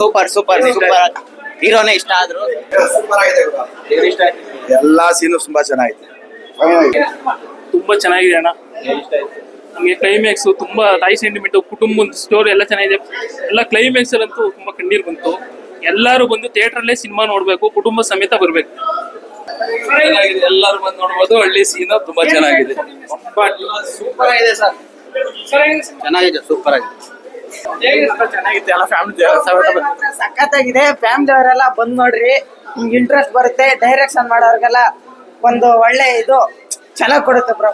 Super super super ಹೀರೋನೇ ಇಷ್ಟ ಆದ್ರು super ಆಗಿದೆ ಎಲ್ಲಾ ಸೀನು ತುಂಬಾ ಚೆನ್ನಾಗಿದೆ. ತುಂಬಾ ಚೆನ್ನಾಗಿದೆ ಅಣ್ಣ. ನಮಗೆ ಕ್ಲೈಮ್ಯಾಕ್ಸ್ ತುಂಬಾ ತಾಯಿ ಸೆಂಟಿಮೆಂಟ್, ಕುಟುಂಬದ ಸ್ಟೋರಿ ಎಲ್ಲ ಚೆನ್ನಾಗಿದೆ. ಎಲ್ಲ ಕ್ಲೈಮ್ಯಾಕ್ಸ್ ಅಲ್ಲಂತೂ ತುಂಬಾ ಕಣ್ಣೀರ್ ಬಂತು. ಎಲ್ಲರೂ ಬಂದು ಥಿಯೇಟರ್ ಅಲ್ಲೇ ಸಿನಿಮಾ ನೋಡ್ಬೇಕು, ಕುಟುಂಬ ಸಮೇತ ಬರ್ಬೇಕು. ಎಲ್ಲರೂ ಬಂದು ನೋಡ್ಬೋದು. ಹಳ್ಳಿ ಸೀನ್ ತುಂಬಾ ಚೆನ್ನಾಗಿದೆ. ಸೂಪರ್ ಆಗಿದೆ ಸರ್, ಚೆನ್ನಾಗಿದೆ, ಸೂಪರ್ ಆಗಿದೆ, ಚೆನ್ನಾಗಿತ್ತು. ಎಲ್ಲ ಫ್ಯಾಮಿಲಿ ಸಖತ್ತಾಗಿದೆ. ಫ್ಯಾಮಿಲಿ ಅವರೆಲ್ಲ ಬಂದ್ ನೋಡ್ರಿ, ನಿಮ್ಗೆ ಇಂಟ್ರೆಸ್ಟ್ ಬರುತ್ತೆ. ಡೈರೆಕ್ಷನ್ ಮಾಡೋರ್ಗೆಲ್ಲ ಒಂದು ಒಳ್ಳೆ ಇದು ಚೆನ್ನಾಗ್ ಕೊಡುತ್ತೆ ಬ್ರೋ.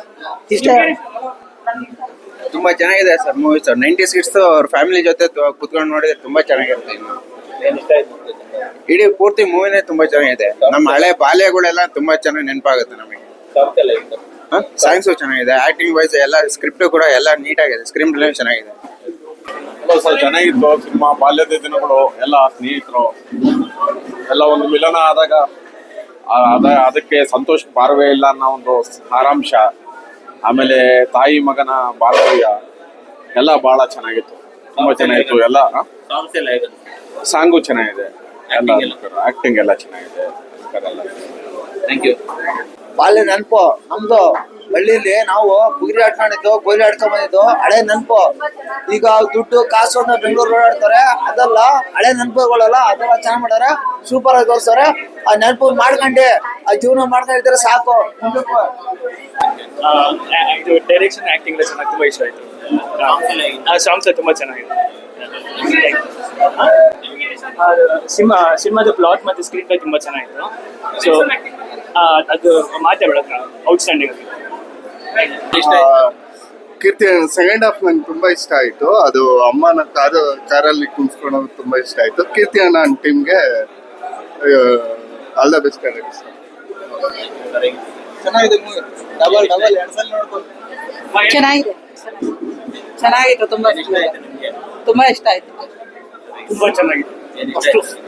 ಇಷ್ಟ ತುಂಬಾ ಚೆನ್ನಾಗಿದೆ sir movie sir. 90s kids ಅವ್ರ ಫ್ಯಾಮಿಲಿ ಜೊತೆ ಕುತ್ಕೊಂಡು ನೋಡಿದ್ರೆ ತುಂಬಾ ಚೆನ್ನಾಗಿರುತ್ತೆ. ಇಡೀ ಪೂರ್ತಿ ಮೂವಿನೇ ತುಂಬಾ ಚೆನ್ನಾಗಿದೆ. ನಮ್ಮ ಹಳೆ ಬಾಲ್ಯಗಳೆಲ್ಲ ತುಂಬಾ ಚೆನ್ನಾಗಿ ನೆನಪಾಗುತ್ತೆ ನಮಗೆ. ಸಾಂಗ್ಸು ಚೆನ್ನಾಗಿದೆ, ಆಕ್ಟಿಂಗ್ ವೈಸ್ ಎಲ್ಲ, ಸ್ಕ್ರಿಪ್ಟ್ ಕೂಡ ಎಲ್ಲ ನೀಟಾಗಿದೆ. ಸ್ಕ್ರಿಪ್ಟ್ ಚೆನ್ನಾಗಿದೆ. ಚೆನ್ನಾಗಿತ್ತು ಸಿನಿಮಾ. ಬಾಲ್ಯದ ದಿನಗಳು ಎಲ್ಲ ಸ್ನೇಹಿತರು ಎಲ್ಲ ಒಂದು ಮಿಲನ ಆದಾಗ ಅದಕ್ಕೆ ಸಂತೋಷ ಬಾರವೇ ಇಲ್ಲ ಅನ್ನೋ ಒಂದು ಸಾರಾಂಶ. ಆಮೇಲೆ ತಾಯಿ ಮಗನ ಬಾಂಧವ್ಯ ಎಲ್ಲ ಬಹಳ ಚೆನ್ನಾಗಿತ್ತು, ತುಂಬಾ ಚೆನ್ನಾಗಿತ್ತು. ಎಲ್ಲ ಸಾಂಗು ಚೆನ್ನಾಗಿದೆ, ಆಕ್ಟಿಂಗ್ ಎಲ್ಲ ಚೆನ್ನಾಗಿದೆ. ಬಾಲ್ಯ ನೆನಪು ನಮ್ದು. ಹಳ್ಳಿಲಿ ನಾವು ಬುಗುರಿ ಆಡ್ಕೊಂಡಿದ್ದು, ಕೊಯ್ಲಿ ಆಡ್ಕೊಂಡ್ ಬಂದಿದ್ದು ಹಳೆ ನೆನಪು. ಈಗ ದುಡ್ಡು ಕಾಸು ಅಂತ ಬೆಂಗಳೂರು ಓಡಾಡ್ತಾರೆ, ಅದೆಲ್ಲ ಹಳೆ ನೆನಪುಗಳೆಲ್ಲ ಅದೆಲ್ಲ ಚೆನ್ನಾಗ್ ಮಾಡ್ತಾರೆ. ಸೂಪರ್ ಆಗಿ ತೋರಿಸ್ತಾರೆ. ಆ ನೆನಪು ಮಾಡ್ಕೊಂಡೆ ಆ ಜೀವನ ಮಾಡ್ಕೊಂಡಿದ್ರೆ ಸಾಕು. ಡೈರೆಕ್ಷನ್, ಆಕ್ಟಿಂಗ್ ಎಲ್ಲ ಚೆನ್ನಾಗಿ, ತುಂಬಾ ಇಷ್ಟ ಆಯ್ತು. ಸಾಂಗ್ಸ್ ತುಂಬಾ ಚೆನ್ನಾಗಿದೆ. ಸಿನಿಮಾದ ಪ್ಲಾಟ್ ಮತ್ತೆ ಸ್ಕ್ರೀನ್ ಪ್ಲೇ ತುಂಬಾ ಚೆನ್ನಾಗಿತ್ತು. ಸೊ ಅದು ಮಾತಾಡೋಣ, ಔಟ್ಸ್ಟ್ಯಾಂಡಿಂಗ್ ಆಗಿದೆ. ಕೀರ್ತಿ ಸೆಕೆಂಡ್ ಹಾಫ್ ನಂಗೆ ತುಂಬಾ ಇಷ್ಟ ಆಯ್ತು. ಅದು ಅಮ್ಮನ ಕಾರಲ್ಲಿ ಕುಂತ್ಕೊಳ್ಳೋದು ತುಂಬಾ ಇಷ್ಟ ಆಯ್ತು. ಕೀರ್ತಿ ಅಣ್ಣ ಟೀಮ್ಗೆ ಆಲ್ ದ ಬೆಸ್ಟ್. ಚೆನ್ನಾಗಿದೆ ಮೂವಿ. ಡಬಲ್ ಎರಡು ಸಲ ನೋಡ್ಬೋದು. ಚೆನ್ನಾಗಿದೆ, ಚೆನ್ನಾಗಿತ್ತು. ತುಂಬಾ ತುಂಬಾ ಇಷ್ಟ ಆಯ್ತು. ತುಂಬಾ ಚೆನ್ನಾಗಿದೆ.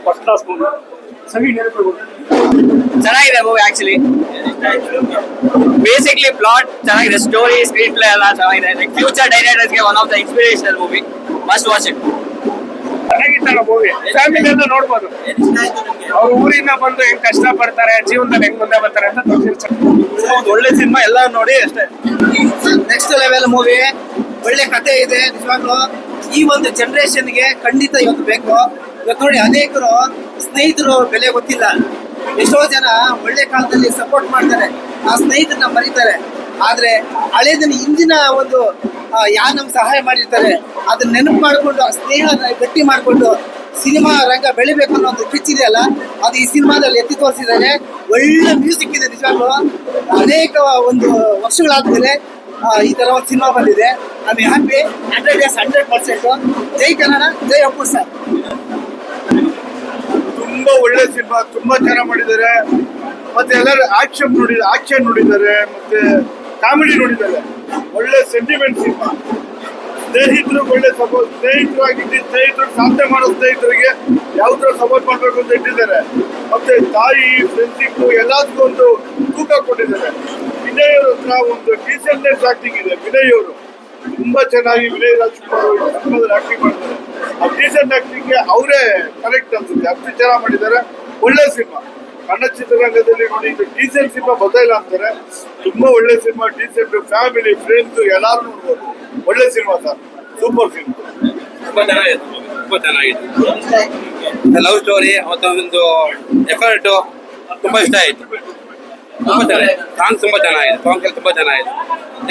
First class movie. ಚೆನ್ನಾಗಿದೆ ಮೂವಿ. ಆಕ್ಚುಲಿ ಬೇಸಿಕ್ಲಿ ಪ್ಲಾಟ್ ಚೆನ್ನಾಗಿದೆ, ಸ್ಟೋರಿ, ಸ್ಕ್ರೀನ್ ಪ್ಲೇ ಎಲ್ಲ ಚೆನ್ನಾಗಿದೆ. ಲೈಕ್ ಫ್ಯೂಚರ್ ಡೈರೆಕ್ಟರ್ಸ್ಗೆ one of the inspirational movie. Must watch it. ಚೆನ್ನಾಗಿತ್ತಲ್ಲ ಮೂವಿ. ಫ್ಯಾಮಿಲಿ ಎಲ್ಲ ನೋಡ್ಬೋದು. ಅವ್ರ ಊರಿಂದ ಬಂದು ಹೆಂಗ್ ಕಷ್ಟ ಪಡ್ತಾರೆ, ಜೀವನದಲ್ಲಿ ಹೆಂಗ್ ಮುಂದೆ ಬರ್ತಾರೆ ಅಂತ ಒಳ್ಳೆ ಸಿನಿಮಾ, ಎಲ್ಲ ನೋಡಿ ಅಷ್ಟೇ. Next level movie. ಒಳ್ಳೆ ಕಥೆ ಇದೆ ನಿಜವಾಗ್ಲೂ. ಈ ಒಂದು ಜನರೇಷನ್ಗೆ ಖಂಡಿತ ಇವತ್ತು ಬೇಕು. ಇವತ್ತು ನೋಡಿ, ಅನೇಕರು ಸ್ನೇಹಿತರು ಬೆಲೆ ಗೊತ್ತಿಲ್ಲ. ಎಷ್ಟೋ ಜನ ಒಳ್ಳೆ ಕಾಲದಲ್ಲಿ ಸಪೋರ್ಟ್ ಮಾಡ್ತಾರೆ, ಆ ಸ್ನೇಹಿತರನ್ನ ಮರೀತಾರೆ. ಆದ್ರೆ ಹಳೇದನ್ನ ಹಿಂದಿನ ಒಂದು ಯಾರು ನಮ್ಗೆ ಸಹಾಯ ಮಾಡಿರ್ತಾರೆ ಅದನ್ನ ನೆನಪು ಮಾಡಿಕೊಂಡು ಆ ಸ್ನೇಹ ಗಟ್ಟಿ ಮಾಡಿಕೊಂಡು ಸಿನಿಮಾ ರಂಗ ಬೆಳಿಬೇಕು ಅನ್ನೋ ಒಂದು ಪಿಚ್ ಇದೆಯಲ್ಲ, ಅದು ಈ ಸಿನಿಮಾದಲ್ಲಿ ಎತ್ತಿ ತೋರಿಸಿದ್ದಾರೆ. ಒಳ್ಳೆ ಮ್ಯೂಸಿಕ್ ಇದೆ ನಿಜವಾಗ್ಲೂ. ಅನೇಕ ಒಂದು ವರ್ಷಗಳಾದ್ಮೇಲೆ ಈ ತರ ಒಂದು ಸಿನಿಮಾ ಬಂದಿದೆ. I happy. 100% Jai Kannada, Jai Appu sir. ತುಂಬಾ ಒಳ್ಳೆ ಸಿನಿಮಾ, ತುಂಬಾ ಚೆನ್ನಾಗಿ ಮಾಡಿದ್ದಾರೆ. ಮತ್ತೆ ಎಲ್ಲರೂ ಆಕ್ಷನ್ ನೋಡಿದ್ದಾರೆ, ಮತ್ತೆ ಕಾಮಿಡಿ ನೋಡಿದ್ದಾರೆ. ಒಳ್ಳೆ ಸೆಂಟಿಮೆಂಟ್ ಸಿನಿಮಾ. ಸ್ನೇಹಿತರು ಒಳ್ಳೆ ಸಪೋರ್ಟ್, ಸ್ನೇಹಿತರು ಸಾಧನೆ ಮಾಡೋ ಸ್ನೇಹಿತರಿಗೆ ಯಾವ ತರ ಸಪೋರ್ಟ್ ಮಾಡ್ಬೇಕು ಅಂತ ಇಟ್ಟಿದ್ದಾರೆ. ಮತ್ತೆ ತಾಯಿ, ಫ್ರೆಂಡ್ಶಿಪ್ ಎಲ್ಲದಕ್ಕೂ ಒಂದು ತೂಕ ಕೊಟ್ಟಿದ್ದಾರೆ. ವಿನಯ್ ಅವ್ರ ಹತ್ರ ಒಂದು ಡೀಸೆಂಟ್ನೆಸ್ ಆಕ್ಟಿಂಗ್ ಇದೆ. ವಿನಯ್ ಅವರು ತುಂಬಾ ಚೆನ್ನಾಗಿ ವಿನಯ್ ರಾಜ್ಕುಮಾರ್ ಆಕ್ಟಿಂಗ್ ಮಾಡಿದ್ದಾರೆ. ಆ ಡೀಸೆಂಟ್ ಆಕ್ಟಿಂಗ್ಗೆ ಅವರೇ ಕರೆಕ್ಟ್ ಅನ್ಸುತ್ತೆ. ಅಷ್ಟು ಚೆನ್ನಾಗಿ ಮಾಡಿದ್ದಾರೆ. ಒಳ್ಳೆ ಸಿನಿಮಾ. ಕನ್ನಡ ಚಿತ್ರರಂಗದಲ್ಲಿ ನೋಡಿ, ಇದು ಡೀಸೆಂಟ್ ಸಿನಿಮಾ ಬದಲಿಲ್ಲ ಅಂತಾರೆ. ತುಂಬಾ ಒಳ್ಳೆ ಸಿನಿಮಾ. ಡೀಸೆಂಟ್, ಫ್ಯಾಮಿಲಿ, ಫ್ರೆಂಡ್ಸ್ ಎಲ್ಲಾರು ನೋಡ್ಬೋದು. ಒಳ್ಳೆ ಸಿನಿಮಾ ಸರ್, ಸೂಪರ್ ಫಿಲ್ಮ್. ತುಂಬಾ ಚೆನ್ನಾಗಿದೆ. ಲವ್ ಸ್ಟೋರಿ ಮತ್ತೊಂದು ಎಫರ್ಟ್ ತುಂಬಾ ಇಷ್ಟ ಆಯ್ತು. ತುಂಬಾ ಚೆನ್ನಾಗಿದೆ. ಸಾಂಗ್ ತುಂಬಾ ಚೆನ್ನಾಗಿದೆ. ಸಾಂಗ್ ಎಲ್ಲ ತುಂಬಾ ಚೆನ್ನಾಗಿದೆ.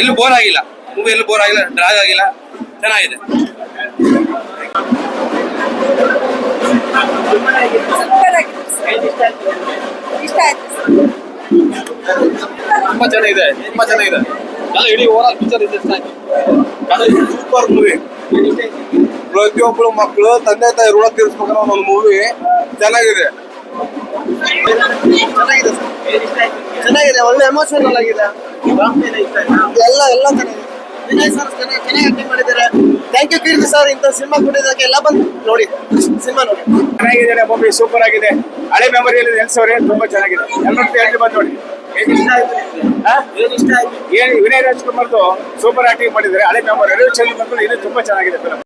ಎಲ್ಲೂ ಬೋರ್ ಆಗಿಲ್ಲ. ಮೂವಿ ಎಲ್ಲೂ ಬೋರ್ ಆಗಿಲ್ಲ, ಡ್ರಾಗ್ ಆಗಿಲ್ಲ. ಚೆನ್ನಾಗಿದೆ. ತುಂಬಾ ಚೆನ್ನಾಗಿದೆ, ತುಂಬಾ ಚೆನ್ನಾಗಿದೆ. ಎಲ್ಲ ಇಡೀ ಓವರ್ ಪಿಕ್ಚರ್ ಇದೆ. Super movie. ಪ್ರತಿಯೊಬ್ಬರು ಮಕ್ಕಳು ತಂದೆ ತಾಯಿ ಋಣ ತೀರಿಸ್ಬೇಕನ್ನೋ ಒಂದು ಮೂವಿ. ಚೆನ್ನಾಗಿದೆ, ಚೆನ್ನಾಗಿದೆ. ಒಳ್ಳೆ ಎಮೋಷನಲ್ ಆಗಿದೆ. ಎಲ್ಲ ಚೆನ್ನಾಗಿದೆ. ವಿನಯ್ ಸರ್ ಚೆನ್ನಾಗಿ ಆಕ್ಟಿಂಗ್ ಮಾಡಿದ್ದಾರೆ. ಥ್ಯಾಂಕ್ ಯು ಕೀರ್ತಿ ಸರ್, ಇಂಥ ಸಿನಿಮಾ ಕೊಟ್ಟಿದ್ದಕ್ಕೆ. ಎಲ್ಲ ಬಂದು ನೋಡಿ, ಸಿನಿಮಾ ನೋಡಿ. ಚೆನ್ನಾಗಿದೆ ಮೂವಿ, ಸೂಪರ್ ಆಗಿದೆ. ಹಳೆ ಮೆಮೊರಿಯಲ್ಲಿ ನೆಲೆಸೋರೆ ತುಂಬಾ ಚೆನ್ನಾಗಿದೆ. ಎಲ್ಲರೂ ಥಿಯೇಟರ್ ಬಂದು ನೋಡಿ. ವಿನಯ್ ರಾಜ್ಕುಮಾರ್ದು ಸೂಪರ್ ಆಕ್ಟಿಂಗ್ ಮಾಡಿದ್ದಾರೆ. ಹಳೆ ಮೆಮೊರಿ. ರವಿಚಂದ್ರನ್ ಮಕ್ಕಳು ಇದು ತುಂಬಾ ಚೆನ್ನಾಗಿದೆ ಫಿಲಂ.